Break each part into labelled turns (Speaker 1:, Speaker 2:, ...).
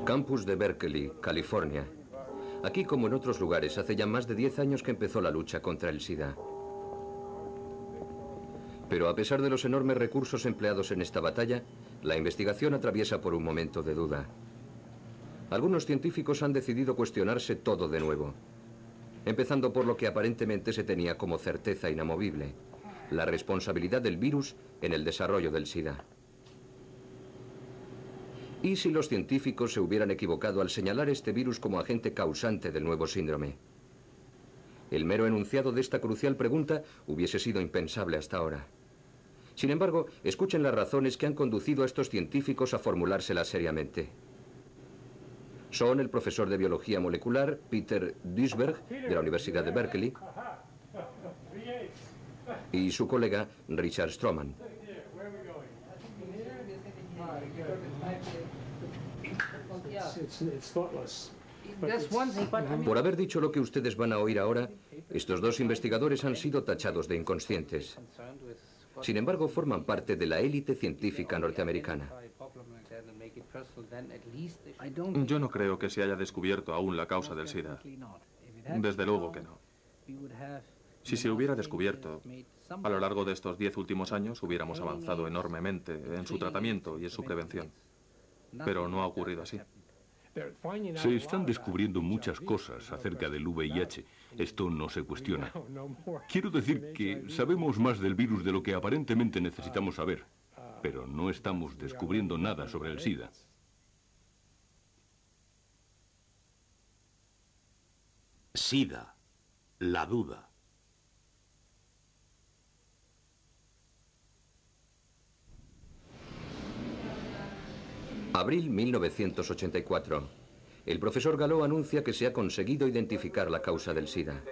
Speaker 1: Campus de Berkeley, California. Aquí, como en otros lugares, hace ya más de 10 años que empezó la lucha contra el SIDA. Pero a pesar de los enormes recursos empleados en esta batalla, la investigación atraviesa por un momento de duda. Algunos científicos han decidido cuestionarse todo de nuevo, empezando por lo que aparentemente se tenía como certeza inamovible: la responsabilidad del virus en el desarrollo del SIDA. ¿Y si los científicos se hubieran equivocado al señalar este virus como agente causante del nuevo síndrome? El mero enunciado de esta crucial pregunta hubiese sido impensable hasta ahora. Sin embargo, escuchen las razones que han conducido a estos científicos a formulárselas seriamente. Son el profesor de biología molecular Peter Duisberg, de la Universidad de Berkeley, y su colega Richard Stroman. Por haber dicho lo que ustedes van a oír ahora, estos dos investigadores han sido tachados de inconscientes. Sin embargo, forman parte de la élite científica norteamericana.
Speaker 2: Yo no creo que se haya descubierto aún la causa del SIDA. Desde luego que no. Si se hubiera descubierto, a lo largo de estos 10 últimos años hubiéramos avanzado enormemente en su tratamiento y en su prevención. Pero no ha ocurrido así.
Speaker 3: Se están descubriendo muchas cosas acerca del VIH. Esto no se cuestiona. Quiero decir que sabemos más del virus de lo que aparentemente necesitamos saber, pero no estamos descubriendo nada sobre el SIDA.
Speaker 4: SIDA, la duda.
Speaker 1: Abril 1984. El profesor Gallo anuncia que se ha conseguido identificar la causa del SIDA.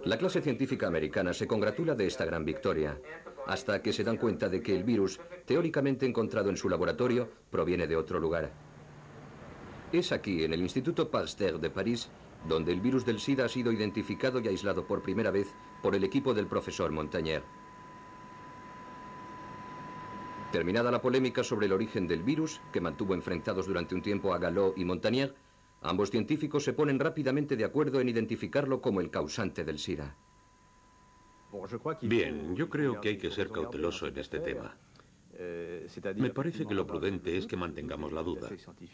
Speaker 1: La clase científica americana se congratula de esta gran victoria, hasta que se dan cuenta de que el virus, teóricamente encontrado en su laboratorio, proviene de otro lugar. Es aquí, en el Instituto Pasteur de París, donde el virus del SIDA ha sido identificado y aislado por primera vez por el equipo del profesor Montagnier. Terminada la polémica sobre el origen del virus, que mantuvo enfrentados durante un tiempo a Gallo y Montagnier, ambos científicos se ponen rápidamente de acuerdo en identificarlo como el causante del SIDA.
Speaker 4: Bien, yo creo que hay que ser cauteloso en este tema. Me parece que lo prudente es que mantengamos la duda.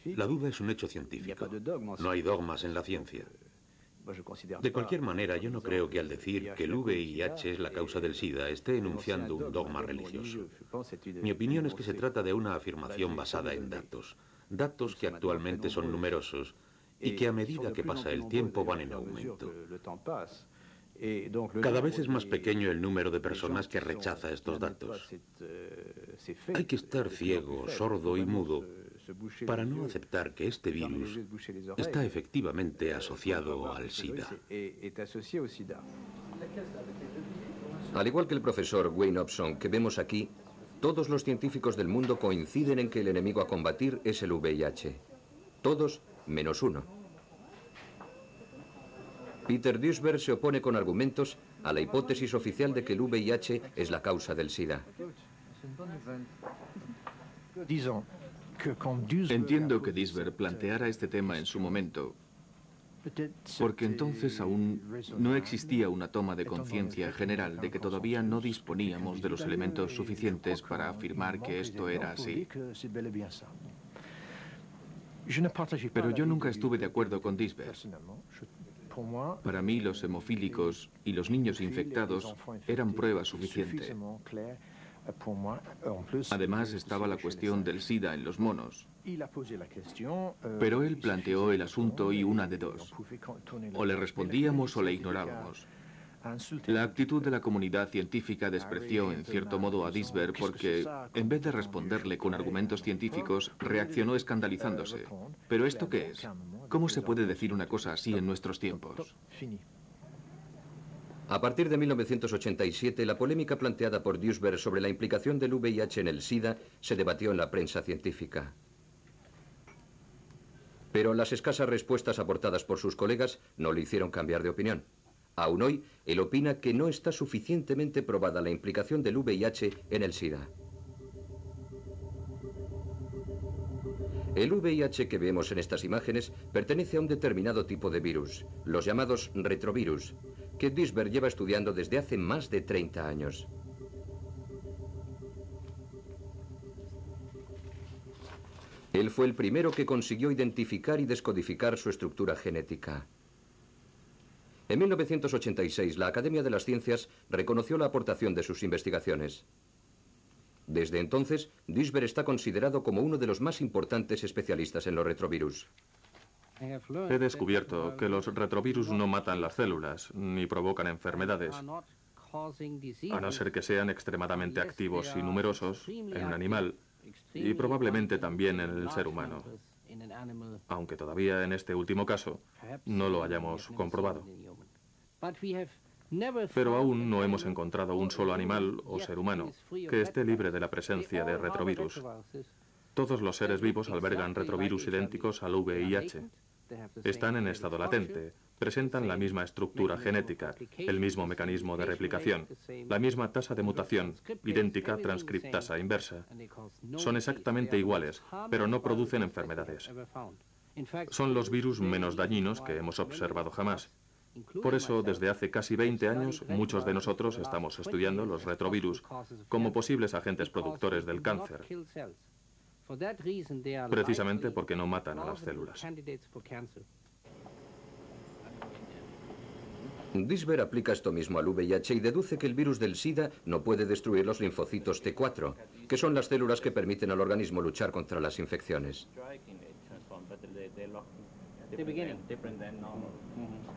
Speaker 4: La duda es un hecho científico. No hay dogmas en la ciencia. De cualquier manera, yo no creo que al decir que el VIH es la causa del SIDA esté enunciando un dogma religioso. Mi opinión es que se trata de una afirmación basada en datos. Datos que actualmente son numerosos y que a medida que pasa el tiempo van en aumento. Cada vez es más pequeño el número de personas que rechaza estos datos. Hay que estar ciego, sordo y mudo para no aceptar que este virus está efectivamente asociado al SIDA.
Speaker 1: Al igual que el profesor Wayne Hobson que vemos aquí, todos los científicos del mundo coinciden en que el enemigo a combatir es el VIH. Todos menos uno. Peter Duisberg se opone con argumentos a la hipótesis oficial de que el VIH es la causa del SIDA.
Speaker 2: Entiendo que Duisberg planteara este tema en su momento, porque entonces aún no existía una toma de conciencia general de que todavía no disponíamos de los elementos suficientes para afirmar que esto era así. Pero yo nunca estuve de acuerdo con Duisberg. Para mí, los hemofílicos y los niños infectados eran prueba suficiente. Además, estaba la cuestión del SIDA en los monos. Pero él planteó el asunto y una de dos. O le respondíamos o le ignorábamos. La actitud de la comunidad científica despreció en cierto modo a Duisberg porque, en vez de responderle con argumentos científicos, reaccionó escandalizándose. ¿Pero esto qué es? ¿Cómo se puede decir una cosa así en nuestros tiempos?
Speaker 1: A partir de 1987, la polémica planteada por Duisberg sobre la implicación del VIH en el SIDA se debatió en la prensa científica. Pero las escasas respuestas aportadas por sus colegas no le hicieron cambiar de opinión. Aún hoy, él opina que no está suficientemente probada la implicación del VIH en el SIDA. El VIH que vemos en estas imágenes pertenece a un determinado tipo de virus, los llamados retrovirus, que Duisberg lleva estudiando desde hace más de 30 años. Él fue el primero que consiguió identificar y descodificar su estructura genética. En 1986, la Academia de las Ciencias reconoció la aportación de sus investigaciones. Desde entonces, Duisberg está considerado como uno de los más importantes especialistas en los retrovirus.
Speaker 2: He descubierto que los retrovirus no matan las células, ni provocan enfermedades, a no ser que sean extremadamente activos y numerosos en un animal, y probablemente también en el ser humano, aunque todavía en este último caso no lo hayamos comprobado. Pero aún no hemos encontrado un solo animal o ser humano que esté libre de la presencia de retrovirus. Todos los seres vivos albergan retrovirus idénticos al VIH. Están en estado latente, presentan la misma estructura genética, el mismo mecanismo de replicación, la misma tasa de mutación, idéntica transcriptasa inversa. Son exactamente iguales, pero no producen enfermedades. Son los virus menos dañinos que hemos observado jamás. Por eso, desde hace casi 20 años, muchos de nosotros estamos estudiando los retrovirus como posibles agentes productores del cáncer, precisamente porque no matan a las células.
Speaker 1: Duisberg aplica esto mismo al VIH y deduce que el virus del SIDA no puede destruir los linfocitos T4, que son las células que permiten al organismo luchar contra las infecciones.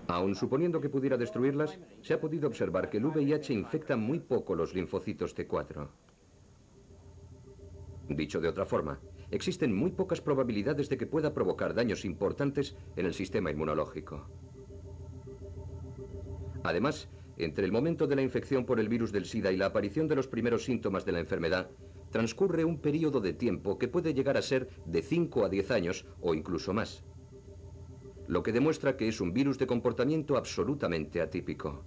Speaker 1: Aun suponiendo que pudiera destruirlas, se ha podido observar que el VIH infecta muy poco los linfocitos T4. Dicho de otra forma, existen muy pocas probabilidades de que pueda provocar daños importantes en el sistema inmunológico. Además, entre el momento de la infección por el virus del SIDA y la aparición de los primeros síntomas de la enfermedad, transcurre un periodo de tiempo que puede llegar a ser de 5 a 10 años o incluso más, lo que demuestra que es un virus de comportamiento absolutamente atípico.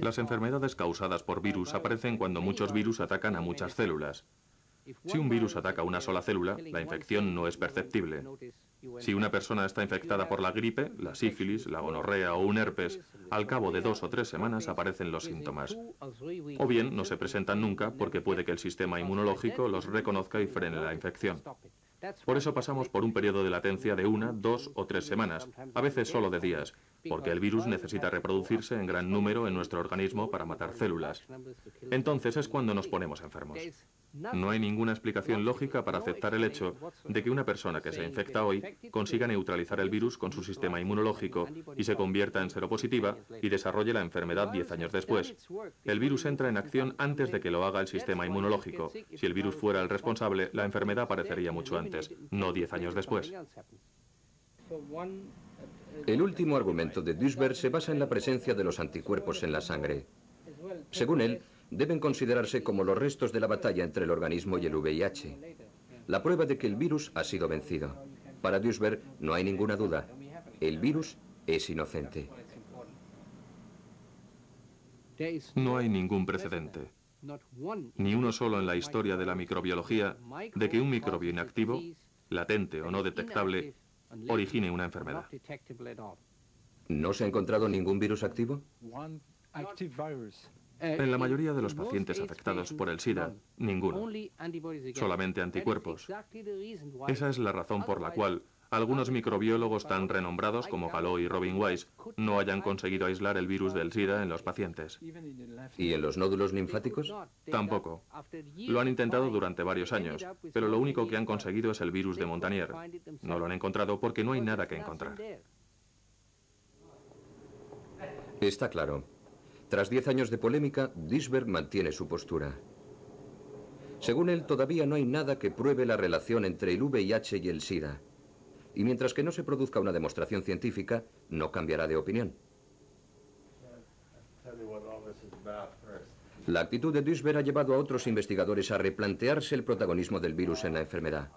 Speaker 2: Las enfermedades causadas por virus aparecen cuando muchos virus atacan a muchas células. Si un virus ataca una sola célula, la infección no es perceptible. Si una persona está infectada por la gripe, la sífilis, la gonorrea o un herpes, al cabo de 2 o 3 semanas aparecen los síntomas. O bien no se presentan nunca porque puede que el sistema inmunológico los reconozca y frene la infección. Por eso pasamos por un periodo de latencia de 1, 2 o 3 semanas, a veces solo de días, porque el virus necesita reproducirse en gran número en nuestro organismo para matar células. Entonces es cuando nos ponemos enfermos. No hay ninguna explicación lógica para aceptar el hecho de que una persona que se infecta hoy consiga neutralizar el virus con su sistema inmunológico y se convierta en seropositiva y desarrolle la enfermedad 10 años después. El virus entra en acción antes de que lo haga el sistema inmunológico. Si el virus fuera el responsable, la enfermedad aparecería mucho antes, no 10 años después.
Speaker 1: El último argumento de Duisberg se basa en la presencia de los anticuerpos en la sangre. Según él, deben considerarse como los restos de la batalla entre el organismo y el VIH. La prueba de que el virus ha sido vencido. Para Duisberg no hay ninguna duda. El virus es inocente.
Speaker 2: No hay ningún precedente, ni uno solo en la historia de la microbiología, de que un microbio inactivo, latente o no detectable, origine una enfermedad.
Speaker 1: ¿No se ha encontrado ningún virus activo?
Speaker 2: En la mayoría de los pacientes afectados por el SIDA, ninguno. Solamente anticuerpos. Esa es la razón por la cual algunos microbiólogos tan renombrados como Gallo y Robin Weiss no hayan conseguido aislar el virus del SIDA en los pacientes.
Speaker 1: ¿Y en los nódulos linfáticos?
Speaker 2: Tampoco. Lo han intentado durante varios años, pero lo único que han conseguido es el virus de Montagnier. No lo han encontrado porque no hay nada que encontrar.
Speaker 1: Está claro. Tras 10 años de polémica, Duisberg mantiene su postura. Según él, todavía no hay nada que pruebe la relación entre el VIH y el SIDA. Y mientras que no se produzca una demostración científica, no cambiará de opinión. La actitud de Duisberg ha llevado a otros investigadores a replantearse el protagonismo del virus en la enfermedad,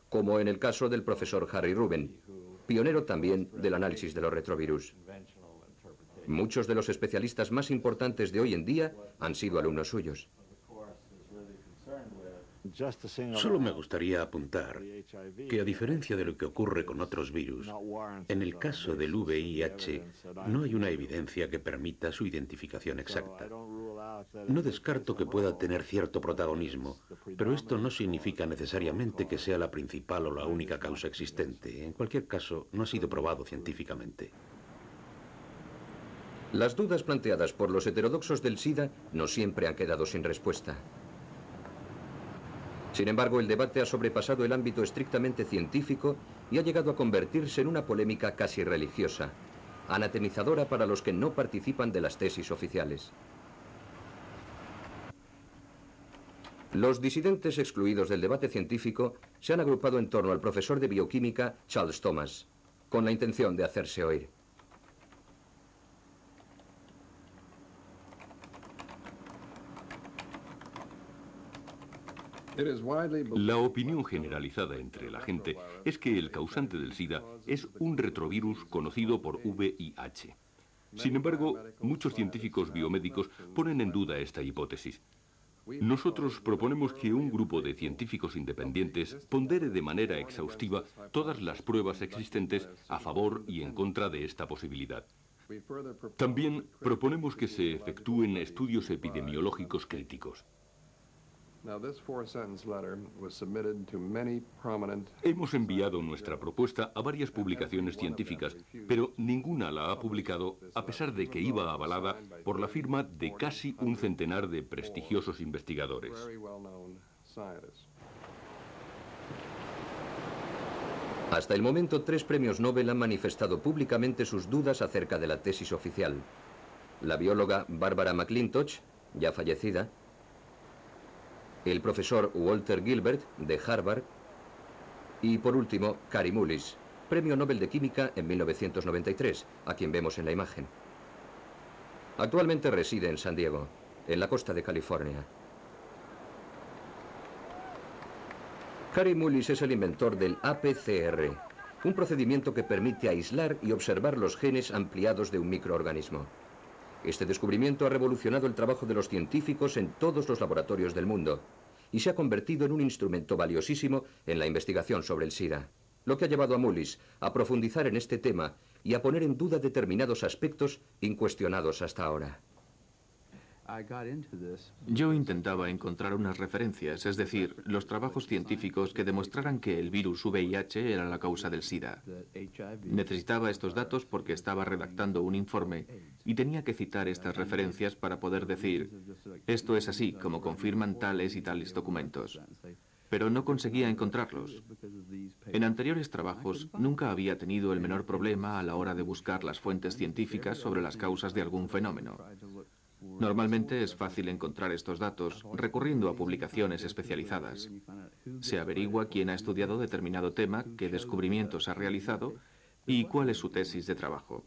Speaker 1: como en el caso del profesor Harry Ruben, pionero también del análisis de los retrovirus. Muchos de los especialistas más importantes de hoy en día han sido alumnos suyos.
Speaker 4: Solo me gustaría apuntar que, a diferencia de lo que ocurre con otros virus, en el caso del VIH no hay una evidencia que permita su identificación exacta. No descarto que pueda tener cierto protagonismo, pero esto no significa necesariamente que sea la principal o la única causa existente. En cualquier caso, no ha sido probado científicamente.
Speaker 1: Las dudas planteadas por los heterodoxos del SIDA no siempre han quedado sin respuesta. Sin embargo, el debate ha sobrepasado el ámbito estrictamente científico y ha llegado a convertirse en una polémica casi religiosa, anatemizadora para los que no participan de las tesis oficiales. Los disidentes excluidos del debate científico se han agrupado en torno al profesor de bioquímica Charles Thomas, con la intención de hacerse oír.
Speaker 3: La opinión generalizada entre la gente es que el causante del SIDA es un retrovirus conocido por VIH. Sin embargo, muchos científicos biomédicos ponen en duda esta hipótesis. Nosotros proponemos que un grupo de científicos independientes pondere de manera exhaustiva todas las pruebas existentes a favor y en contra de esta posibilidad. También proponemos que se efectúen estudios epidemiológicos críticos. Hemos enviado nuestra propuesta a varias publicaciones científicas, pero ninguna la ha publicado, a pesar de que iba avalada por la firma de casi un centenar de prestigiosos investigadores.
Speaker 1: Hasta el momento, 3 premios Nobel han manifestado públicamente sus dudas acerca de la tesis oficial. La bióloga Barbara McClintock, ya fallecida, el profesor Walter Gilbert, de Harvard, y por último, Kary Mullis, Premio Nobel de Química en 1993, a quien vemos en la imagen. Actualmente reside en San Diego, en la costa de California. Kary Mullis es el inventor del APCR, un procedimiento que permite aislar y observar los genes ampliados de un microorganismo. Este descubrimiento ha revolucionado el trabajo de los científicos en todos los laboratorios del mundo y se ha convertido en un instrumento valiosísimo en la investigación sobre el SIDA, lo que ha llevado a Mullis a profundizar en este tema y a poner en duda determinados aspectos incuestionados hasta ahora.
Speaker 2: Yo intentaba encontrar unas referencias, es decir, los trabajos científicos que demostraran que el virus VIH era la causa del SIDA. Necesitaba estos datos porque estaba redactando un informe y tenía que citar estas referencias para poder decir, esto es así, como confirman tales y tales documentos. Pero no conseguía encontrarlos. En anteriores trabajos nunca había tenido el menor problema a la hora de buscar las fuentes científicas sobre las causas de algún fenómeno. Normalmente es fácil encontrar estos datos recurriendo a publicaciones especializadas. Se averigua quién ha estudiado determinado tema, qué descubrimientos ha realizado y cuál es su tesis de trabajo.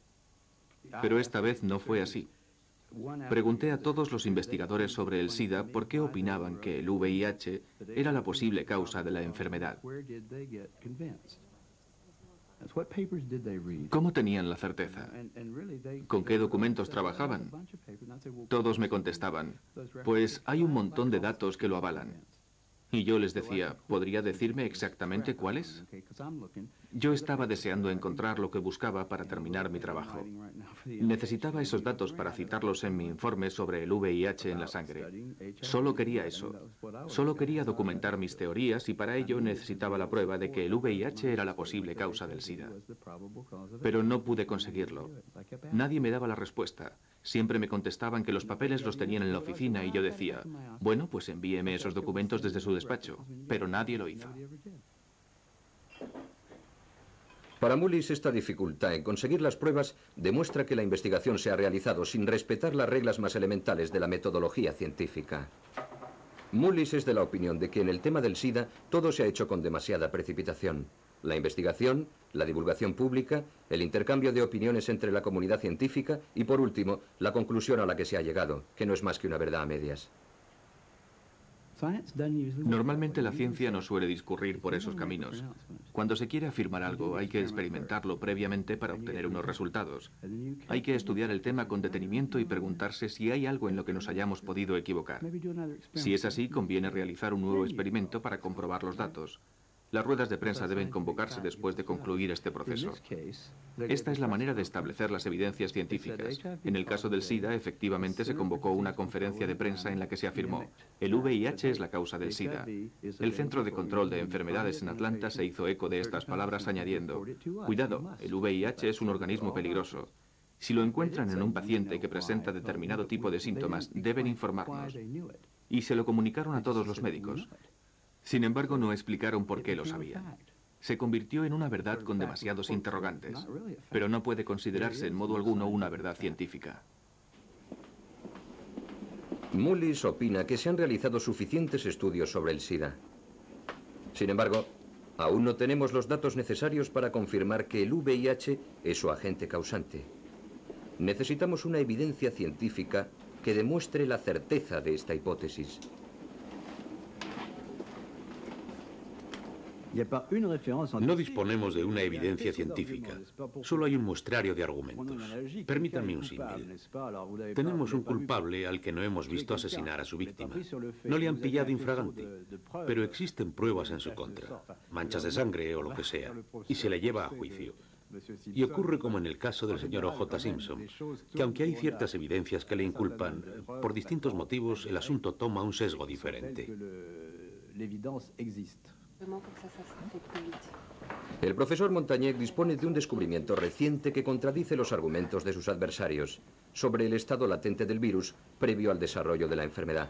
Speaker 2: Pero esta vez no fue así. Pregunté a todos los investigadores sobre el SIDA por qué opinaban que el VIH era la posible causa de la enfermedad. ¿Cómo tenían la certeza? ¿Con qué documentos trabajaban? Todos me contestaban, pues hay un montón de datos que lo avalan. Y yo les decía, ¿podría decirme exactamente cuáles? Yo estaba deseando encontrar lo que buscaba para terminar mi trabajo. Necesitaba esos datos para citarlos en mi informe sobre el VIH en la sangre. Solo quería eso. Solo quería documentar mis teorías y para ello necesitaba la prueba de que el VIH era la posible causa del SIDA. Pero no pude conseguirlo. Nadie me daba la respuesta. Siempre me contestaban que los papeles los tenían en la oficina y yo decía, bueno, pues envíeme esos documentos desde su despacho, pero nadie lo hizo.
Speaker 1: Para Mullis, esta dificultad en conseguir las pruebas demuestra que la investigación se ha realizado sin respetar las reglas más elementales de la metodología científica. Mullis es de la opinión de que en el tema del SIDA todo se ha hecho con demasiada precipitación. La investigación, la divulgación pública, el intercambio de opiniones entre la comunidad científica y, por último, la conclusión a la que se ha llegado, que no es más que una verdad a medias.
Speaker 2: Normalmente la ciencia no suele discurrir por esos caminos. Cuando se quiere afirmar algo, hay que experimentarlo previamente para obtener unos resultados. Hay que estudiar el tema con detenimiento y preguntarse si hay algo en lo que nos hayamos podido equivocar. Si es así, conviene realizar un nuevo experimento para comprobar los datos. Las ruedas de prensa deben convocarse después de concluir este proceso. Esta es la manera de establecer las evidencias científicas. En el caso del SIDA, efectivamente se convocó una conferencia de prensa en la que se afirmó: el VIH es la causa del SIDA. El Centro de Control de Enfermedades en Atlanta se hizo eco de estas palabras añadiendo: cuidado, el VIH es un organismo peligroso. Si lo encuentran en un paciente que presenta determinado tipo de síntomas, deben informarnos. Y se lo comunicaron a todos los médicos. Sin embargo, no explicaron por qué lo sabían. Se convirtió en una verdad con demasiados interrogantes, pero no puede considerarse en modo alguno una verdad científica.
Speaker 1: Mullis opina que se han realizado suficientes estudios sobre el SIDA. Sin embargo, aún no tenemos los datos necesarios para confirmar que el VIH es su agente causante. Necesitamos una evidencia científica que demuestre la certeza de esta hipótesis.
Speaker 4: No disponemos de una evidencia científica, solo hay un muestrario de argumentos. Permítanme un símil. Tenemos un culpable al que no hemos visto asesinar a su víctima. No le han pillado infragante, pero existen pruebas en su contra, manchas de sangre o lo que sea, y se le lleva a juicio. Y ocurre como en el caso del señor O.J. Simpson, que aunque hay ciertas evidencias que le inculpan, por distintos motivos el asunto toma un sesgo diferente.
Speaker 1: El profesor Montagnier dispone de un descubrimiento reciente que contradice los argumentos de sus adversarios sobre el estado latente del virus previo al desarrollo de la enfermedad.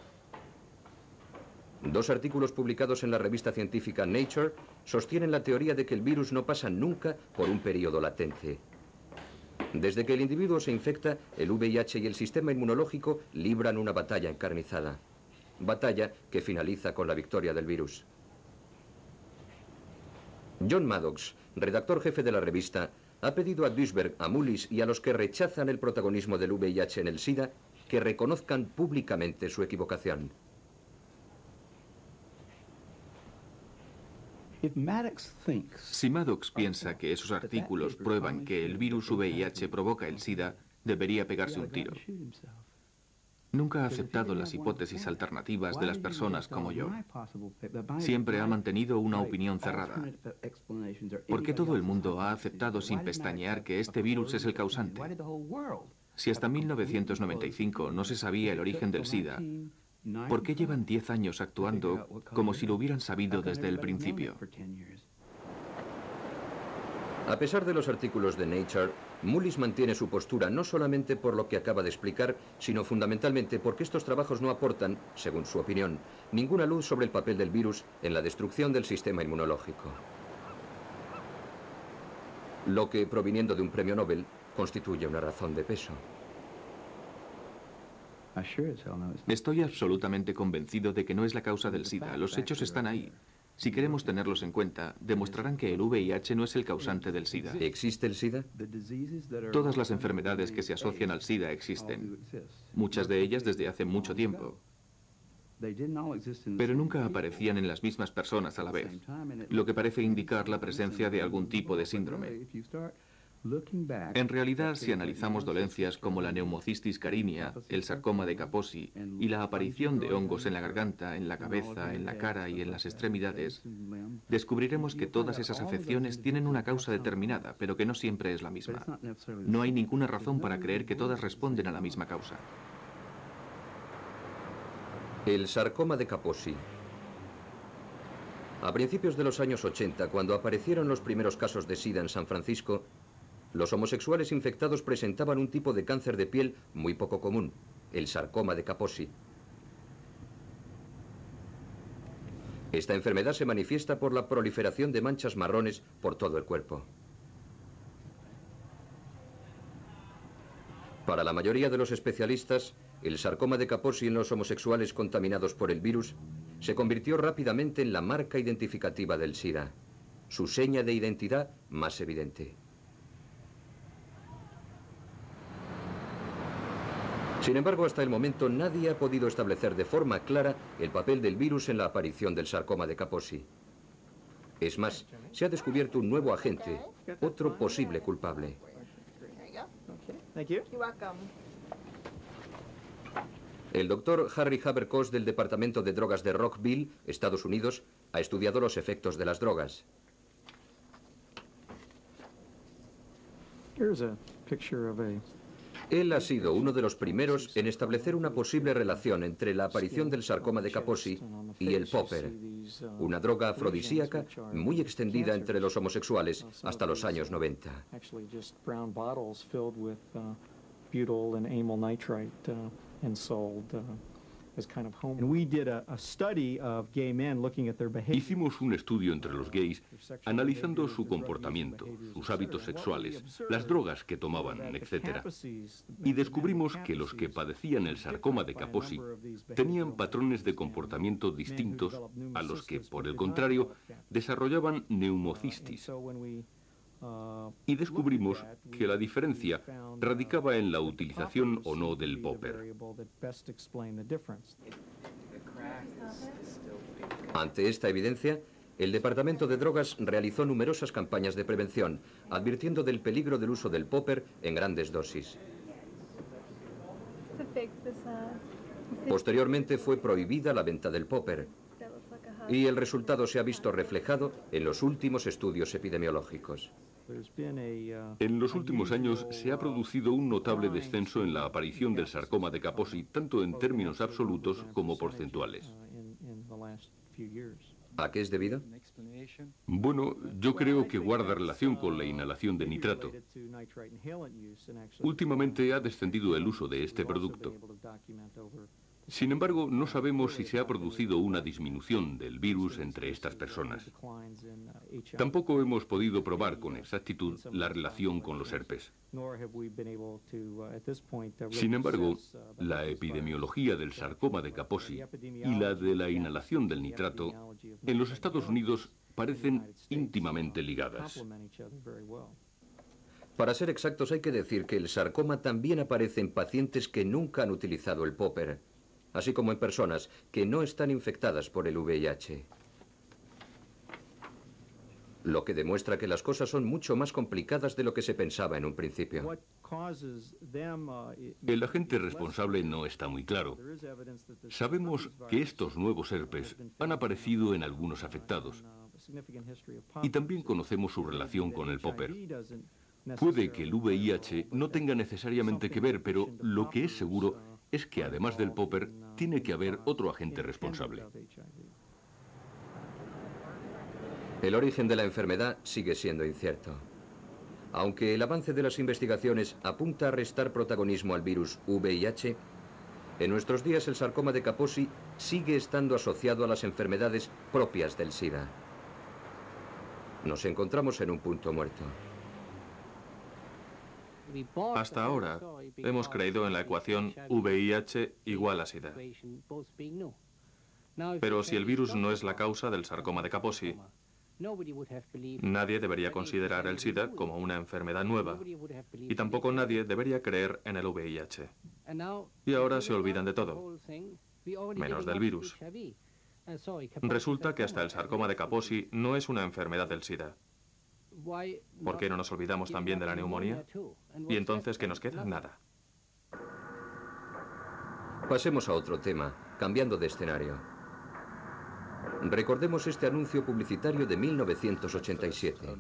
Speaker 1: Dos artículos publicados en la revista científica Nature sostienen la teoría de que el virus no pasa nunca por un periodo latente. Desde que el individuo se infecta, el VIH y el sistema inmunológico libran una batalla encarnizada. Batalla que finaliza con la victoria del virus. John Maddox, redactor jefe de la revista, ha pedido a Duisberg, a Mullis y a los que rechazan el protagonismo del VIH en el SIDA que reconozcan públicamente su equivocación.
Speaker 2: Si Maddox piensa que esos artículos prueban que el virus VIH provoca el SIDA, debería pegarse un tiro. Nunca ha aceptado las hipótesis alternativas de las personas como yo. Siempre ha mantenido una opinión cerrada. ¿Por qué todo el mundo ha aceptado sin pestañear que este virus es el causante? Si hasta 1995 no se sabía el origen del SIDA, ¿por qué llevan 10 años actuando como si lo hubieran sabido desde el principio?
Speaker 1: A pesar de los artículos de Nature, Mullis mantiene su postura no solamente por lo que acaba de explicar, sino fundamentalmente porque estos trabajos no aportan, según su opinión, ninguna luz sobre el papel del virus en la destrucción del sistema inmunológico. Lo que, proviniendo de un premio Nobel, constituye una razón de peso.
Speaker 2: Estoy absolutamente convencido de que no es la causa del SIDA. Los hechos están ahí. Si queremos tenerlos en cuenta, demostrarán que el VIH no es el causante del SIDA.
Speaker 1: ¿Existe el SIDA?
Speaker 2: Todas las enfermedades que se asocian al SIDA existen. Muchas de ellas desde hace mucho tiempo. Pero nunca aparecían en las mismas personas a la vez, lo que parece indicar la presencia de algún tipo de síndrome. En realidad, si analizamos dolencias como la neumocistis carinea, el sarcoma de Kaposi y la aparición de hongos en la garganta, en la cabeza, en la cara y en las extremidades, descubriremos que todas esas afecciones tienen una causa determinada, pero que no siempre es la misma. No hay ninguna razón para creer que todas responden a la misma causa.
Speaker 1: El sarcoma de Kaposi. A principios de los años 80, cuando aparecieron los primeros casos de SIDA en San Francisco, los homosexuales infectados presentaban un tipo de cáncer de piel muy poco común, el sarcoma de Kaposi. Esta enfermedad se manifiesta por la proliferación de manchas marrones por todo el cuerpo. Para la mayoría de los especialistas, el sarcoma de Kaposi en los homosexuales contaminados por el virus se convirtió rápidamente en la marca identificativa del SIDA, su seña de identidad más evidente. Sin embargo, hasta el momento nadie ha podido establecer de forma clara el papel del virus en la aparición del sarcoma de Kaposi. Es más, se ha descubierto un nuevo agente, otro posible culpable. El doctor Harry Haberkos del Departamento de Drogas de Rockville, Estados Unidos, ha estudiado los efectos de las drogas. Él ha sido uno de los primeros en establecer una posible relación entre la aparición del sarcoma de Kaposi y el popper, una droga afrodisíaca muy extendida entre los homosexuales hasta los años 90.
Speaker 3: Hicimos un estudio entre los gays analizando su comportamiento, sus hábitos sexuales, las drogas que tomaban, etc. Y descubrimos que los que padecían el sarcoma de Kaposi tenían patrones de comportamiento distintos a los que, por el contrario, desarrollaban neumocistis. Y descubrimos que la diferencia radicaba en la utilización o no del popper.
Speaker 1: Ante esta evidencia, el Departamento de Drogas realizó numerosas campañas de prevención, advirtiendo del peligro del uso del popper en grandes dosis. Posteriormente fue prohibida la venta del popper, y el resultado se ha visto reflejado en los últimos estudios epidemiológicos.
Speaker 3: En los últimos años se ha producido un notable descenso en la aparición del sarcoma de Kaposi, tanto en términos absolutos como porcentuales.
Speaker 1: ¿A qué es debido?
Speaker 3: Bueno, yo creo que guarda relación con la inhalación de nitrato. Últimamente ha descendido el uso de este producto. Sin embargo, no sabemos si se ha producido una disminución del virus entre estas personas. Tampoco hemos podido probar con exactitud la relación con los herpes. Sin embargo, la epidemiología del sarcoma de Kaposi y la de la inhalación del nitrato en los Estados Unidos parecen íntimamente ligadas.
Speaker 1: Para ser exactos, hay que decir que el sarcoma también aparece en pacientes que nunca han utilizado el popper, así como en personas que no están infectadas por el VIH. Lo que demuestra que las cosas son mucho más complicadas de lo que se pensaba en un principio.
Speaker 3: El agente responsable no está muy claro. Sabemos que estos nuevos herpes han aparecido en algunos afectados y también conocemos su relación con el popper. Puede que el VIH no tenga necesariamente que ver, pero lo que es seguro es que además del popper tiene que haber otro agente responsable.
Speaker 1: El origen de la enfermedad sigue siendo incierto. Aunque el avance de las investigaciones apunta a restar protagonismo al virus VIH, en nuestros días el sarcoma de Kaposi sigue estando asociado a las enfermedades propias del SIDA. Nos encontramos en un punto muerto.
Speaker 2: Hasta ahora hemos creído en la ecuación VIH igual a SIDA. Pero si el virus no es la causa del sarcoma de Kaposi, nadie debería considerar el SIDA como una enfermedad nueva y tampoco nadie debería creer en el VIH. Y ahora se olvidan de todo, menos del virus. Resulta que hasta el sarcoma de Kaposi no es una enfermedad del SIDA. ¿Por qué no nos olvidamos también de la neumonía? ¿Y entonces qué nos queda? Nada.
Speaker 1: Pasemos a otro tema, cambiando de escenario. Recordemos este anuncio publicitario de 1987.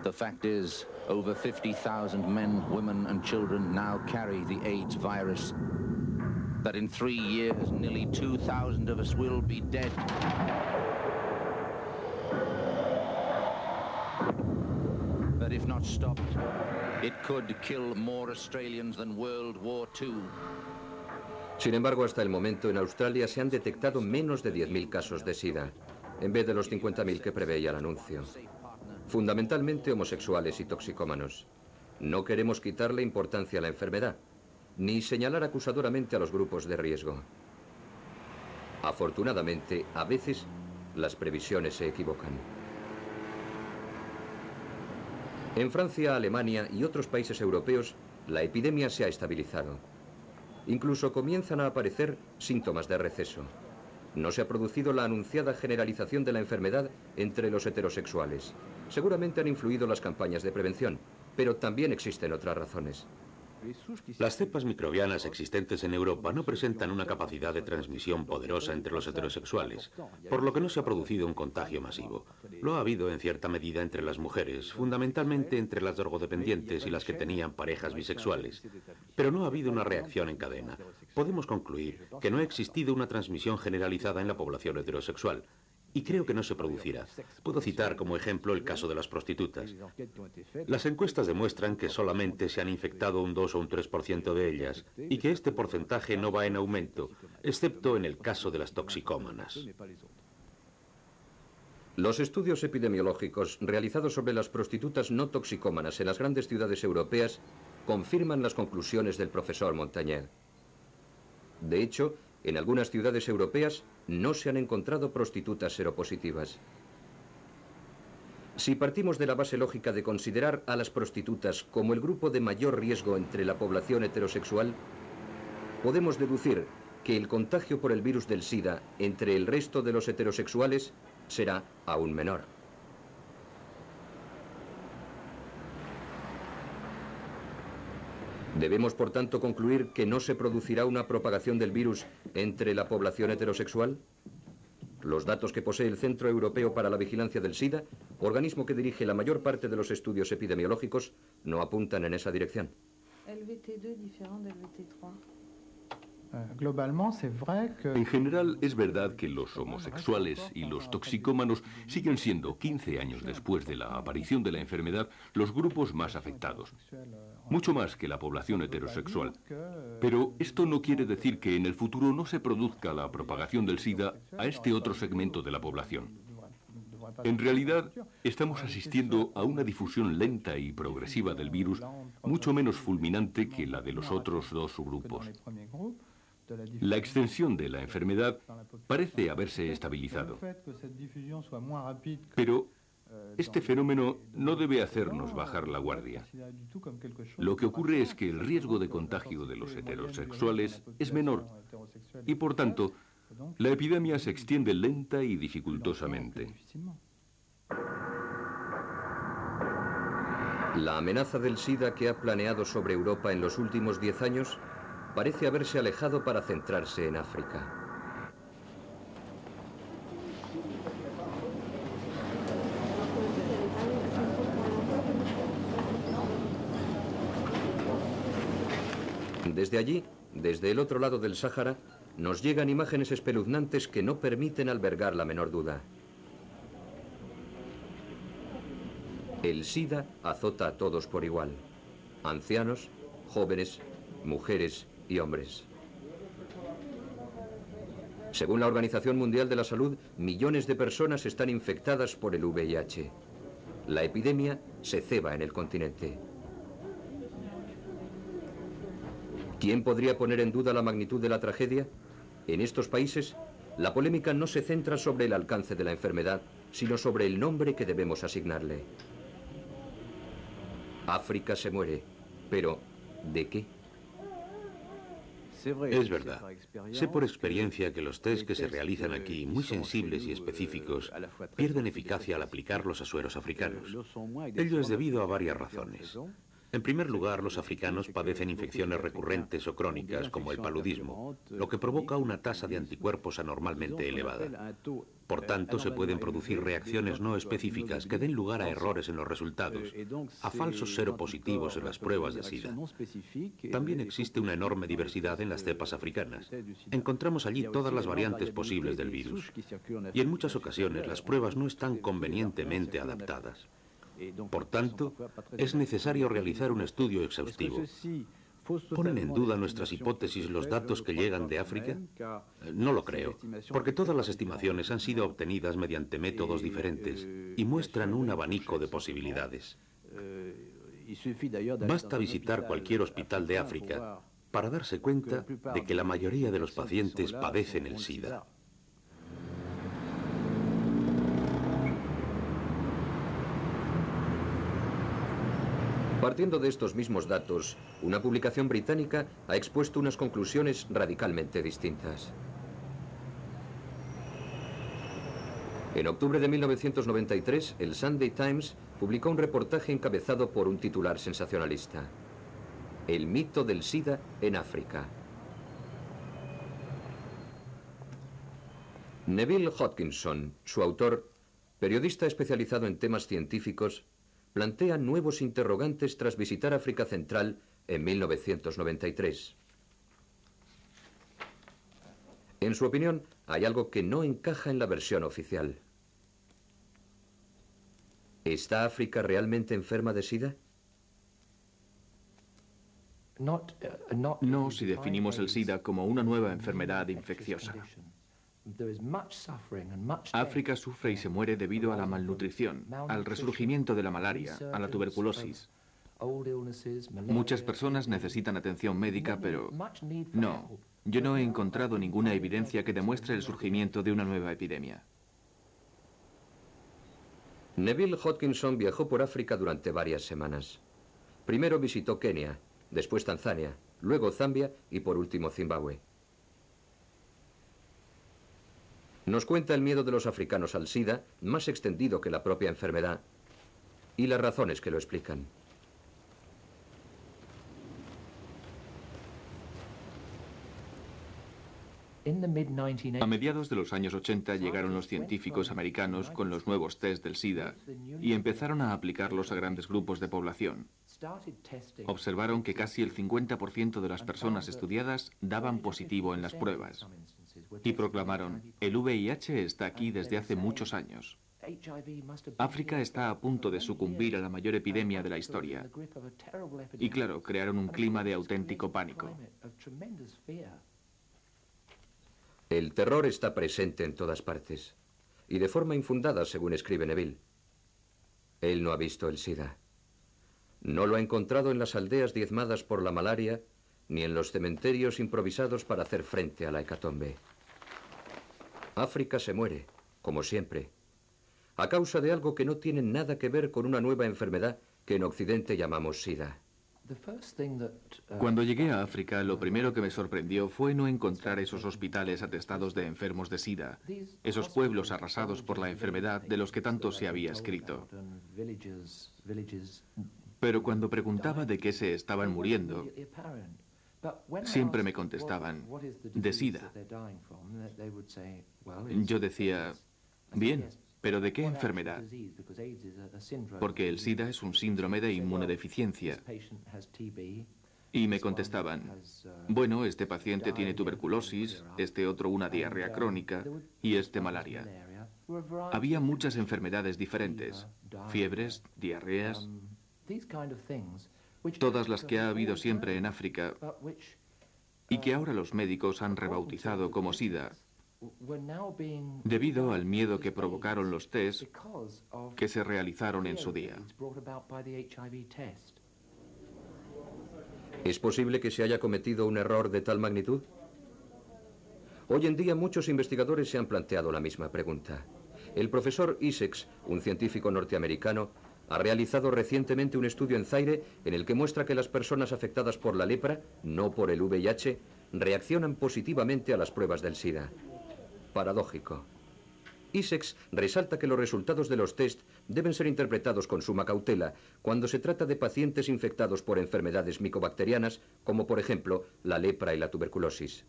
Speaker 5: The fact is, over 50,000 men, women and children now carry the AIDS virus. That in 3 years, nearly 2,000 of us will be dead. That if not stopped, it could kill more Australians than World War II.
Speaker 1: Sin embargo, hasta el momento en Australia se han detectado menos de 10.000 casos de SIDA, en vez de los 50.000 que preveía el anuncio. Fundamentalmente homosexuales y toxicómanos. No queremos quitarle importancia a la enfermedad, ni señalar acusadoramente a los grupos de riesgo. Afortunadamente, a veces, las previsiones se equivocan. En Francia, Alemania y otros países europeos, la epidemia se ha estabilizado. Incluso comienzan a aparecer síntomas de receso. No se ha producido la anunciada generalización de la enfermedad entre los heterosexuales. Seguramente han influido las campañas de prevención, pero también existen otras razones.
Speaker 4: Las cepas microbianas existentes en Europa no presentan una capacidad de transmisión poderosa entre los heterosexuales, por lo que no se ha producido un contagio masivo. Lo ha habido en cierta medida entre las mujeres, fundamentalmente entre las drogodependientes y las que tenían parejas bisexuales. Pero no ha habido una reacción en cadena. Podemos concluir que no ha existido una transmisión generalizada en la población heterosexual. Y creo que no se producirá. Puedo citar como ejemplo el caso de las prostitutas. Las encuestas demuestran que solamente se han infectado un 2 o un 3% de ellas y que este porcentaje no va en aumento, excepto en el caso de las toxicómanas.
Speaker 1: Los estudios epidemiológicos realizados sobre las prostitutas no toxicómanas en las grandes ciudades europeas confirman las conclusiones del profesor Montagnier. De hecho, en algunas ciudades europeas no se han encontrado prostitutas seropositivas. Si partimos de la base lógica de considerar a las prostitutas como el grupo de mayor riesgo entre la población heterosexual, podemos deducir que el contagio por el virus del SIDA entre el resto de los heterosexuales será aún menor. ¿Debemos, por tanto, concluir que no se producirá una propagación del virus entre la población heterosexual? Los datos que posee el Centro Europeo para la Vigilancia del SIDA, organismo que dirige la mayor parte de los estudios epidemiológicos, no apuntan en esa dirección.
Speaker 6: El VT2 diferente del VT3.
Speaker 3: En general, es verdad que los homosexuales y los toxicómanos siguen siendo, 15 años después de la aparición de la enfermedad, los grupos más afectados, mucho más que la población heterosexual. Pero esto no quiere decir que en el futuro no se produzca la propagación del SIDA a este otro segmento de la población. En realidad, estamos asistiendo a una difusión lenta y progresiva del virus, mucho menos fulminante que la de los otros dos subgrupos. La extensión de la enfermedad parece haberse estabilizado. Pero este fenómeno no debe hacernos bajar la guardia. Lo que ocurre es que el riesgo de contagio de los heterosexuales es menor y, por tanto, la epidemia se extiende lenta y dificultosamente.
Speaker 1: La amenaza del SIDA que ha planeado sobre Europa en los últimos 10 años parece haberse alejado para centrarse en África. Desde allí, desde el otro lado del Sáhara, nos llegan imágenes espeluznantes que no permiten albergar la menor duda. El SIDA azota a todos por igual: ancianos, jóvenes, mujeres y hombres. Según la Organización Mundial de la Salud, millones de personas están infectadas por el VIH. La epidemia se ceba en el continente. ¿Quién podría poner en duda la magnitud de la tragedia? En estos países, la polémica no se centra sobre el alcance de la enfermedad, sino sobre el nombre que debemos asignarle. África se muere, pero ¿de qué?
Speaker 4: Es verdad. Sé por experiencia que los test que se realizan aquí, muy sensibles y específicos, pierden eficacia al aplicarlos a sueros africanos. Ello es debido a varias razones. En primer lugar, los africanos padecen infecciones recurrentes o crónicas, como el paludismo, lo que provoca una tasa de anticuerpos anormalmente elevada. Por tanto, se pueden producir reacciones no específicas que den lugar a errores en los resultados, a falsos seropositivos en las pruebas de SIDA. También existe una enorme diversidad en las cepas africanas. Encontramos allí todas las variantes posibles del virus. Y en muchas ocasiones las pruebas no están convenientemente adaptadas. Por tanto, es necesario realizar un estudio exhaustivo. ¿Ponen en duda nuestras hipótesis los datos que llegan de África? No lo creo, porque todas las estimaciones han sido obtenidas mediante métodos diferentes y muestran un abanico de posibilidades. Basta visitar cualquier hospital de África para darse cuenta de que la mayoría de los pacientes padecen el SIDA.
Speaker 1: Partiendo de estos mismos datos, una publicación británica ha expuesto unas conclusiones radicalmente distintas. En octubre de 1993, el Sunday Times publicó un reportaje encabezado por un titular sensacionalista: El mito del SIDA en África. Neville Hodgkinson, su autor, periodista especializado en temas científicos, plantea nuevos interrogantes tras visitar África Central en 1993. En su opinión, hay algo que no encaja en la versión oficial. ¿Está África realmente enferma de SIDA?
Speaker 2: No si definimos el SIDA como una nueva enfermedad infecciosa. África sufre y se muere debido a la malnutrición, al resurgimiento de la malaria, a la tuberculosis. Muchas personas necesitan atención médica, pero no, yo no he encontrado ninguna evidencia que demuestre el surgimiento de una nueva epidemia.
Speaker 1: Neville Hodgkinson viajó por África durante varias semanas. Primero visitó Kenia, después Tanzania, luego Zambia y por último Zimbabue. Nos cuenta el miedo de los africanos al SIDA, más extendido que la propia enfermedad, y las razones que lo explican.
Speaker 2: A mediados de los años 80 llegaron los científicos americanos con los nuevos test del SIDA y empezaron a aplicarlos a grandes grupos de población. Observaron que casi el 50% de las personas estudiadas daban positivo en las pruebas y proclamaron: el VIH está aquí desde hace muchos años. África está a punto de sucumbir a la mayor epidemia de la historia. Y claro, crearon un clima de auténtico pánico.
Speaker 1: El terror está presente en todas partes, y de forma infundada, según escribe Neville. Él no ha visto el SIDA. No lo ha encontrado en las aldeas diezmadas por la malaria, ni en los cementerios improvisados para hacer frente a la hecatombe. África se muere, como siempre, a causa de algo que no tiene nada que ver con una nueva enfermedad que en Occidente llamamos SIDA.
Speaker 2: Cuando llegué a África, lo primero que me sorprendió fue no encontrar esos hospitales atestados de enfermos de SIDA, esos pueblos arrasados por la enfermedad de los que tanto se había escrito. Pero cuando preguntaba de qué se estaban muriendo, siempre me contestaban: de SIDA. Yo decía: bien, ¿pero de qué enfermedad? Porque el SIDA es un síndrome de inmunodeficiencia. Y me contestaban: bueno, este paciente tiene tuberculosis, este otro una diarrea crónica y este malaria. Había muchas enfermedades diferentes, fiebres, diarreas, todas las que ha habido siempre en África y que ahora los médicos han rebautizado como SIDA, debido al miedo que provocaron los test que se realizaron en su día.
Speaker 1: ¿Es posible que se haya cometido un error de tal magnitud? Hoy en día muchos investigadores se han planteado la misma pregunta. El profesor Issex, un científico norteamericano, ha realizado recientemente un estudio en Zaire en el que muestra que las personas afectadas por la lepra, no por el VIH, reaccionan positivamente a las pruebas del SIDA. Paradójico. Issex resalta que los resultados de los test deben ser interpretados con suma cautela cuando se trata de pacientes infectados por enfermedades micobacterianas, como por ejemplo la lepra y la tuberculosis.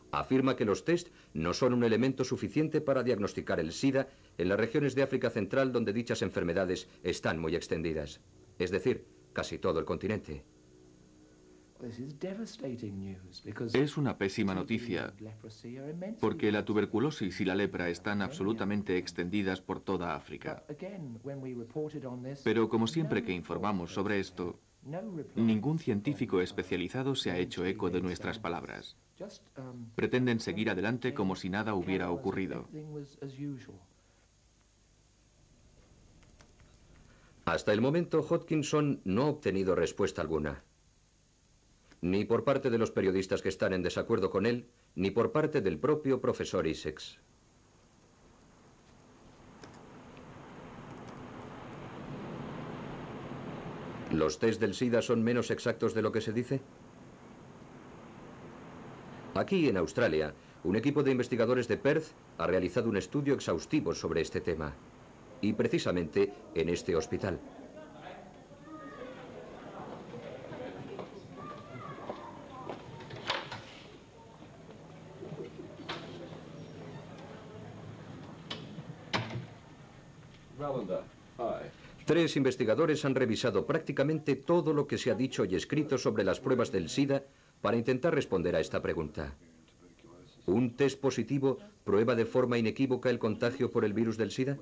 Speaker 1: Afirma que los test no son un elemento suficiente para diagnosticar el SIDA en las regiones de África Central donde dichas enfermedades están muy extendidas, es decir, casi todo el continente.
Speaker 2: Es una pésima noticia, porque la tuberculosis y la lepra están absolutamente extendidas por toda África. Pero como siempre que informamos sobre esto, ningún científico especializado se ha hecho eco de nuestras palabras. Pretenden seguir adelante como si nada hubiera ocurrido.
Speaker 1: Hasta el momento, Hodgkinson no ha obtenido respuesta alguna. Ni por parte de los periodistas que están en desacuerdo con él, ni por parte del propio profesor Issex. ¿Los test del SIDA son menos exactos de lo que se dice? Aquí, en Australia, un equipo de investigadores de Perth ha realizado un estudio exhaustivo sobre este tema. Y precisamente en este hospital. Tres investigadores han revisado prácticamente todo lo que se ha dicho y escrito sobre las pruebas del SIDA para intentar responder a esta pregunta. ¿Un test positivo prueba de forma inequívoca el contagio por el virus del SIDA?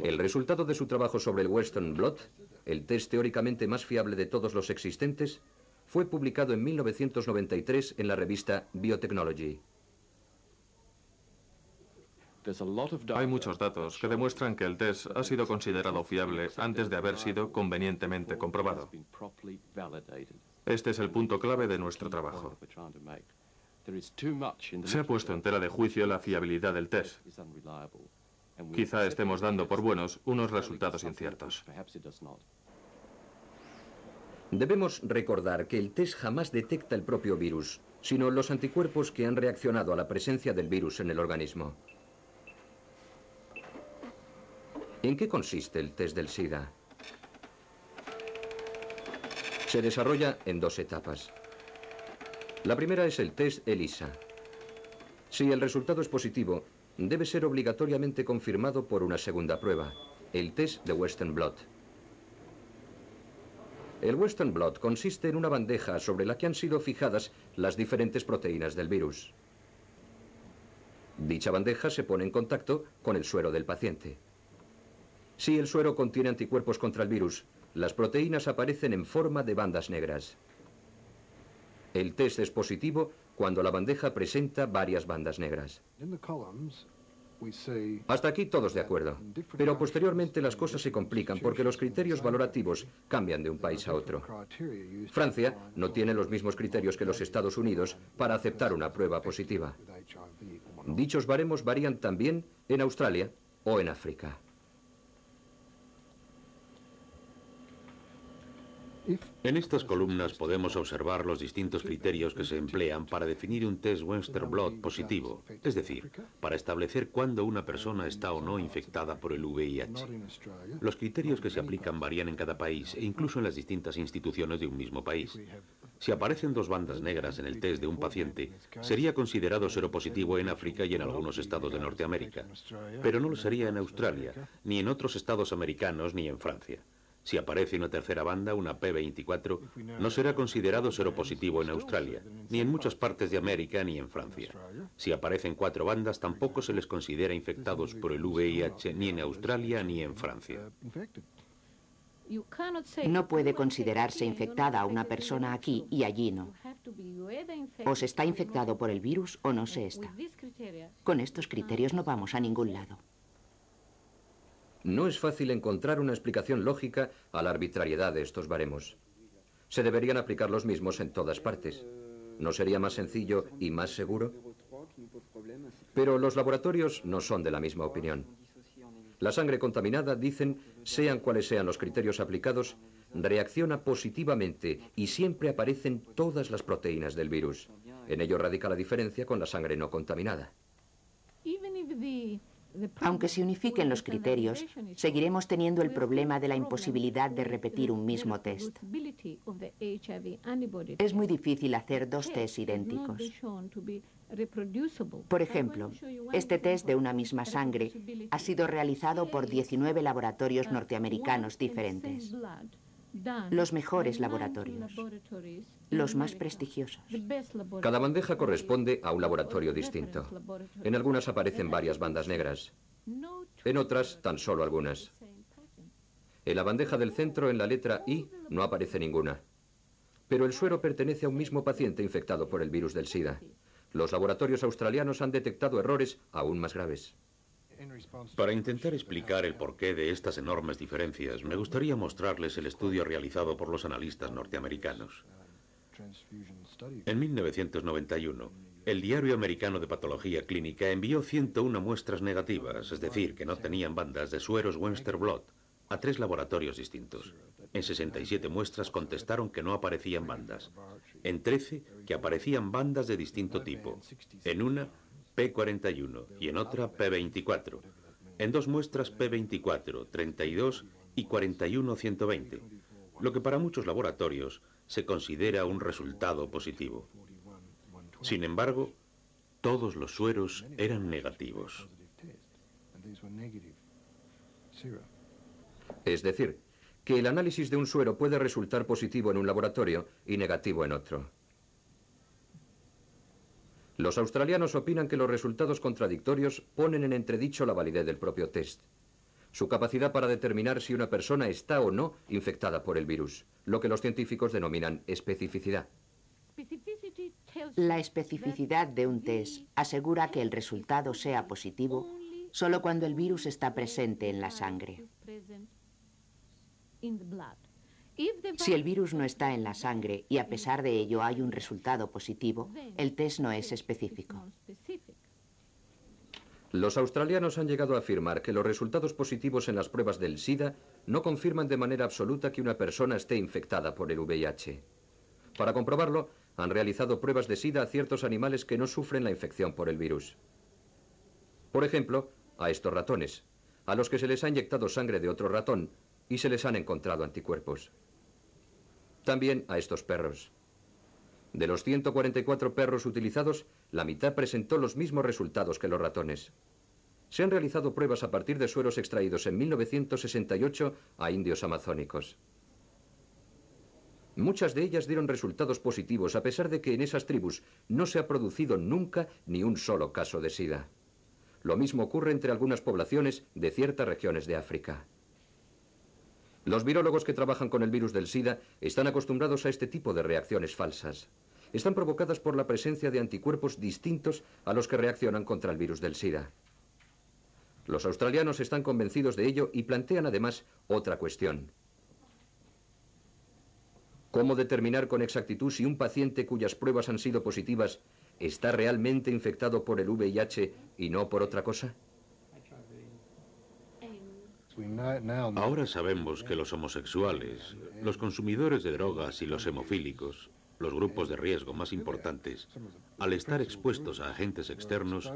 Speaker 1: El resultado de su trabajo sobre el Western Blot, el test teóricamente más fiable de todos los existentes, fue publicado en 1993 en la revista Biotechnology.
Speaker 2: Hay muchos datos que demuestran que el test ha sido considerado fiable antes de haber sido convenientemente comprobado. Este es el punto clave de nuestro trabajo. Se ha puesto en tela de juicio la fiabilidad del test. Quizá estemos dando por buenos unos resultados inciertos.
Speaker 1: Debemos recordar que el test jamás detecta el propio virus, sino los anticuerpos que han reaccionado a la presencia del virus en el organismo. ¿En qué consiste el test del SIDA? Se desarrolla en dos etapas. La primera es el test ELISA. Si el resultado es positivo, debe ser obligatoriamente confirmado por una segunda prueba, el test de Western Blot. El Western Blot consiste en una bandeja sobre la que han sido fijadas las diferentes proteínas del virus. Dicha bandeja se pone en contacto con el suero del paciente. Si el suero contiene anticuerpos contra el virus, las proteínas aparecen en forma de bandas negras. El test es positivo cuando la bandeja presenta varias bandas negras. Hasta aquí todos de acuerdo, pero posteriormente las cosas se complican porque los criterios valorativos cambian de un país a otro. Francia no tiene los mismos criterios que los Estados Unidos para aceptar una prueba positiva. Dichos baremos varían también en Australia o en África.
Speaker 4: En estas columnas podemos observar los distintos criterios que se emplean para definir un test Western Blot positivo, es decir, para establecer cuándo una persona está o no infectada por el VIH. Los criterios que se aplican varían en cada país e incluso en las distintas instituciones de un mismo país. Si aparecen dos bandas negras en el test de un paciente, sería considerado seropositivo en África y en algunos estados de Norteamérica, pero no lo sería en Australia, ni en otros estados americanos, ni en Francia. Si aparece una tercera banda, una P24, no será considerado seropositivo en Australia, ni en muchas partes de América, ni en Francia. Si aparecen 4 bandas, tampoco se les considera infectados por el VIH ni en Australia ni en Francia.
Speaker 7: No puede considerarse infectada a una persona aquí y allí no. O se está infectado por el virus o no se está. Con estos criterios no vamos a ningún lado.
Speaker 1: No es fácil encontrar una explicación lógica a la arbitrariedad de estos baremos. Se deberían aplicar los mismos en todas partes. ¿No sería más sencillo y más seguro? Pero los laboratorios no son de la misma opinión. La sangre contaminada, dicen, sean cuales sean los criterios aplicados, reacciona positivamente y siempre aparecen todas las proteínas del virus. En ello radica la diferencia con la sangre no contaminada.
Speaker 7: Aunque se unifiquen los criterios, seguiremos teniendo el problema de la imposibilidad de repetir un mismo test. Es muy difícil hacer dos tests idénticos. Por ejemplo, este test de una misma sangre ha sido realizado por 19 laboratorios norteamericanos diferentes. Los mejores laboratorios, los más prestigiosos.
Speaker 1: Cada bandeja corresponde a un laboratorio distinto. En algunas aparecen varias bandas negras, en otras tan solo algunas. En la bandeja del centro, en la letra I, no aparece ninguna. Pero el suero pertenece a un mismo paciente infectado por el virus del SIDA. Los laboratorios australianos han detectado errores aún más graves.
Speaker 4: Para intentar explicar el porqué de estas enormes diferencias, me gustaría mostrarles el estudio realizado por los analistas norteamericanos. En 1991, el Diario Americano de Patología Clínica envió 101 muestras negativas, es decir, que no tenían bandas de sueros Western Blot, a 3 laboratorios distintos. En 67 muestras contestaron que no aparecían bandas. En 13, que aparecían bandas de distinto tipo. En una, P41 y en otra, P24. En 2 muestras, P24, 32 y 41-120, lo que para muchos laboratorios se considera un resultado positivo. Sin embargo, todos los sueros eran negativos.
Speaker 1: Es decir, que el análisis de un suero puede resultar positivo en un laboratorio y negativo en otro. Los australianos opinan que los resultados contradictorios ponen en entredicho la validez del propio test, su capacidad para determinar si una persona está o no infectada por el virus, lo que los científicos denominan especificidad.
Speaker 7: La especificidad de un test asegura que el resultado sea positivo solo cuando el virus está presente en la sangre. Si el virus no está en la sangre y a pesar de ello hay un resultado positivo, el test no es específico.
Speaker 1: Los australianos han llegado a afirmar que los resultados positivos en las pruebas del SIDA no confirman de manera absoluta que una persona esté infectada por el VIH. Para comprobarlo, han realizado pruebas de SIDA a ciertos animales que no sufren la infección por el virus. Por ejemplo, a estos ratones, a los que se les ha inyectado sangre de otro ratón y se les han encontrado anticuerpos. También a estos perros. De los 144 perros utilizados, la mitad presentó los mismos resultados que los ratones. Se han realizado pruebas a partir de sueros extraídos en 1968 a indios amazónicos. Muchas de ellas dieron resultados positivos a pesar de que en esas tribus no se ha producido nunca ni un solo caso de SIDA. Lo mismo ocurre entre algunas poblaciones de ciertas regiones de África. Los virólogos que trabajan con el virus del SIDA están acostumbrados a este tipo de reacciones falsas. Están provocadas por la presencia de anticuerpos distintos a los que reaccionan contra el virus del SIDA. Los australianos están convencidos de ello y plantean además otra cuestión. ¿Cómo determinar con exactitud si un paciente cuyas pruebas han sido positivas está realmente infectado por el VIH y no por otra cosa?
Speaker 4: Ahora sabemos que los homosexuales, los consumidores de drogas y los hemofílicos, los grupos de riesgo más importantes, al estar expuestos a agentes externos,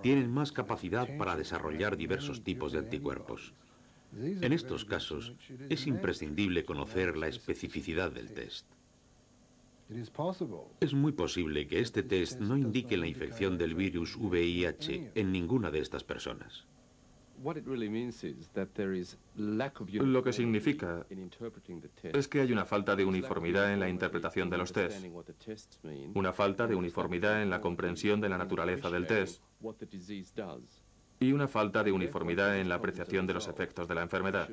Speaker 4: tienen más capacidad para desarrollar diversos tipos de anticuerpos. En estos casos, es imprescindible conocer la especificidad del test. Es muy posible que este test no indique la infección del virus VIH en ninguna de estas personas.
Speaker 8: Lo que significa es que hay una falta de uniformidad en la interpretación de los tests, una falta de uniformidad en la comprensión de la naturaleza del test y una falta de uniformidad en la apreciación de los efectos de la enfermedad.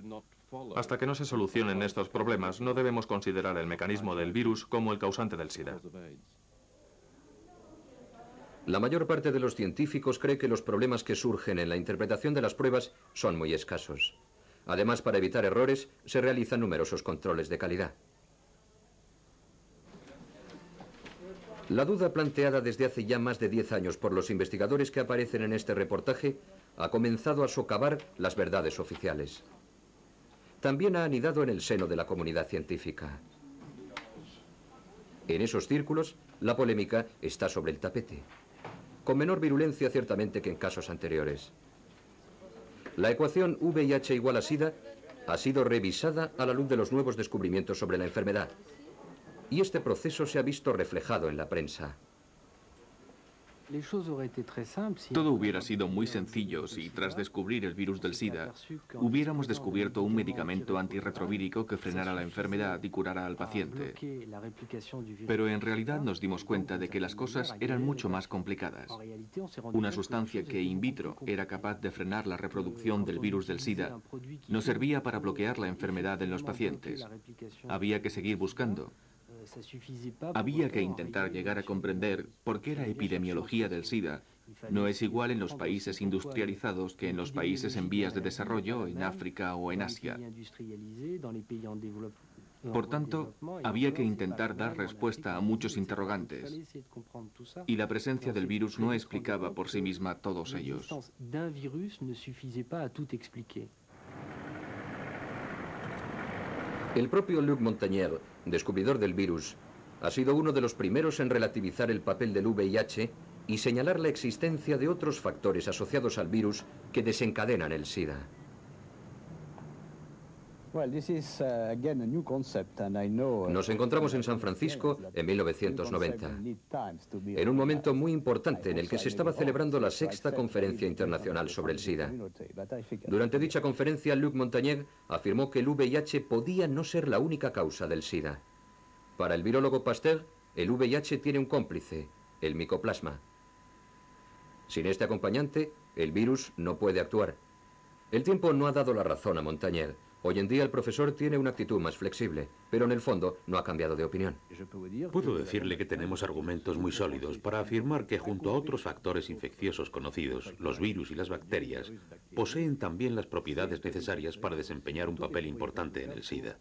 Speaker 8: Hasta que no se solucionen estos problemas, no debemos considerar el mecanismo del virus como el causante del SIDA.
Speaker 1: La mayor parte de los científicos cree que los problemas que surgen en la interpretación de las pruebas son muy escasos. Además, para evitar errores, se realizan numerosos controles de calidad. La duda planteada desde hace ya más de 10 años por los investigadores que aparecen en este reportaje ha comenzado a socavar las verdades oficiales. También ha anidado en el seno de la comunidad científica. En esos círculos, la polémica está sobre el tapete, con menor virulencia ciertamente que en casos anteriores. La ecuación VIH igual a SIDA ha sido revisada a la luz de los nuevos descubrimientos sobre la enfermedad, y este proceso se ha visto reflejado en la prensa.
Speaker 2: Todo hubiera sido muy sencillo si, tras descubrir el virus del SIDA, hubiéramos descubierto un medicamento antirretrovírico que frenara la enfermedad y curara al paciente. Pero en realidad nos dimos cuenta de que las cosas eran mucho más complicadas. Una sustancia que in vitro era capaz de frenar la reproducción del virus del SIDA no servía para bloquear la enfermedad en los pacientes. Había que seguir buscando. Había que intentar llegar a comprender por qué la epidemiología del SIDA no es igual en los países industrializados que en los países en vías de desarrollo, en África o en Asia. Por tanto, había que intentar dar respuesta a muchos interrogantes, y la presencia del virus no explicaba por sí misma todos ellos.
Speaker 1: El propio Luc Montagnier, descubridor del virus, ha sido uno de los primeros en relativizar el papel del VIH y señalar la existencia de otros factores asociados al virus que desencadenan el SIDA. Nos encontramos en San Francisco en 1990, en un momento muy importante en el que se estaba celebrando la 6ª Conferencia Internacional sobre el SIDA. Durante dicha conferencia, Luc Montagnier afirmó que el VIH podía no ser la única causa del SIDA. Para el virólogo Pasteur, el VIH tiene un cómplice, el micoplasma. Sin este acompañante, el virus no puede actuar. El tiempo no ha dado la razón a Montagnier. Hoy en día el profesor tiene una actitud más flexible, pero en el fondo no ha cambiado de opinión.
Speaker 4: Puedo decirle que tenemos argumentos muy sólidos para afirmar que junto a otros factores infecciosos conocidos, los virus y las bacterias, poseen también las propiedades necesarias para desempeñar un papel importante en el SIDA.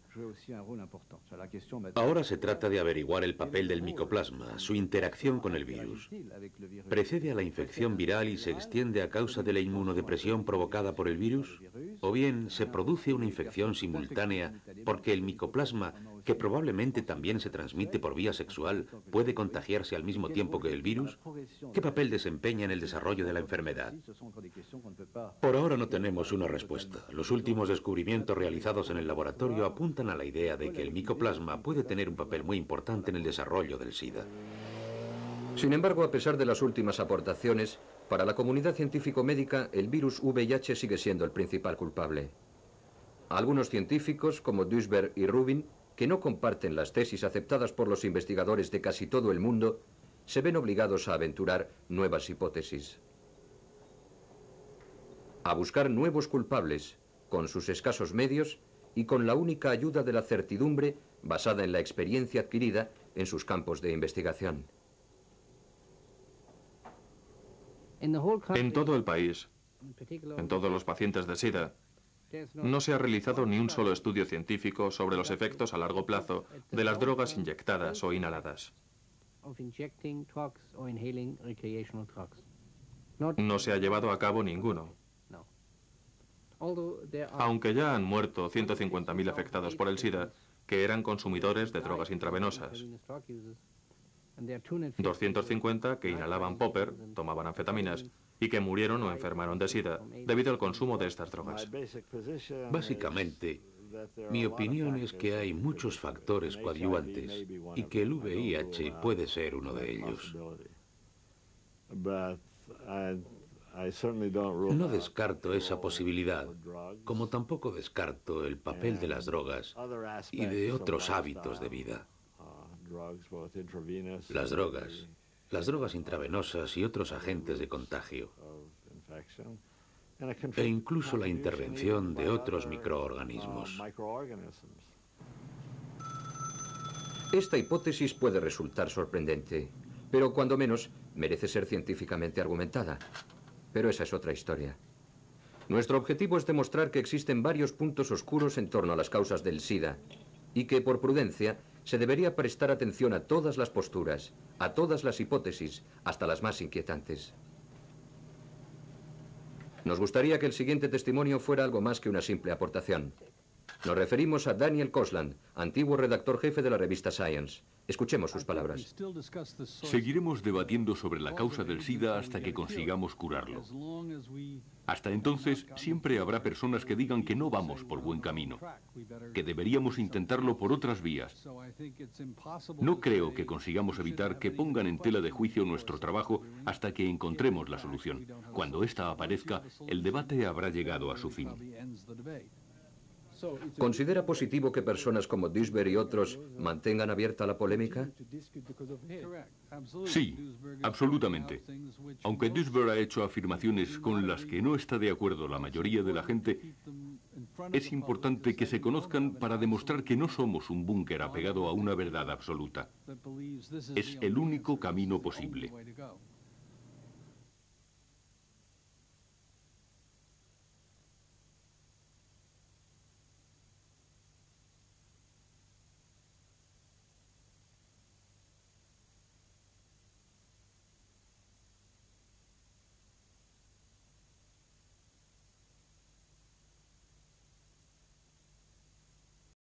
Speaker 4: Ahora se trata de averiguar el papel del micoplasma, su interacción con el virus. ¿Precede a la infección viral y se extiende a causa de la inmunodepresión provocada por el virus? ¿O bien se produce una infección simultánea porque el micoplasma, que probablemente también se transmite por vía sexual, puede contagiarse al mismo tiempo que el virus? ¿Qué papel desempeña en el desarrollo de la enfermedad? Por ahora no tenemos una respuesta. Los últimos descubrimientos realizados en el laboratorio apuntan a la idea de que el micoplasma puede tener un papel muy importante en el desarrollo del SIDA.
Speaker 1: Sin embargo, a pesar de las últimas aportaciones, para la comunidad científico-médica, el virus VIH sigue siendo el principal culpable. Algunos científicos, como Duisberg y Rubin, que no comparten las tesis aceptadas por los investigadores de casi todo el mundo, se ven obligados a aventurar nuevas hipótesis. A buscar nuevos culpables, con sus escasos medios y con la única ayuda de la certidumbre basada en la experiencia adquirida en sus campos de investigación.
Speaker 8: En todo el país, en todos los pacientes de SIDA, no se ha realizado ni un solo estudio científico sobre los efectos a largo plazo de las drogas inyectadas o inhaladas. No se ha llevado a cabo ninguno. Aunque ya han muerto 150.000 afectados por el SIDA, que eran consumidores de drogas intravenosas. 250 que inhalaban popper, tomaban anfetaminas, y que murieron o enfermaron de SIDA debido al consumo de estas drogas.
Speaker 4: Básicamente, mi opinión es que hay muchos factores coadyuvantes y que el VIH puede ser uno de ellos. No descarto esa posibilidad, como tampoco descarto el papel de las drogas y de otros hábitos de vida. Las drogas intravenosas y otros agentes de contagio, e incluso la intervención de otros microorganismos.
Speaker 1: Esta hipótesis puede resultar sorprendente, pero cuando menos merece ser científicamente argumentada. Pero esa es otra historia. Nuestro objetivo es demostrar que existen varios puntos oscuros en torno a las causas del SIDA y que, por prudencia, se debería prestar atención a todas las posturas, a todas las hipótesis, hasta las más inquietantes. Nos gustaría que el siguiente testimonio fuera algo más que una simple aportación. Nos referimos a Daniel Kosland, antiguo redactor jefe de la revista Science. Escuchemos sus palabras.
Speaker 3: Seguiremos debatiendo sobre la causa del SIDA hasta que consigamos curarlo. Hasta entonces, siempre habrá personas que digan que no vamos por buen camino, que deberíamos intentarlo por otras vías. No creo que consigamos evitar que pongan en tela de juicio nuestro trabajo hasta que encontremos la solución. Cuando ésta aparezca, el debate habrá llegado a su fin.
Speaker 1: ¿Considera positivo que personas como Duisberg y otros mantengan abierta la polémica?
Speaker 3: Sí, absolutamente. Aunque Duisberg ha hecho afirmaciones con las que no está de acuerdo la mayoría de la gente, es importante que se conozcan para demostrar que no somos un búnker apegado a una verdad absoluta. Es el único camino posible.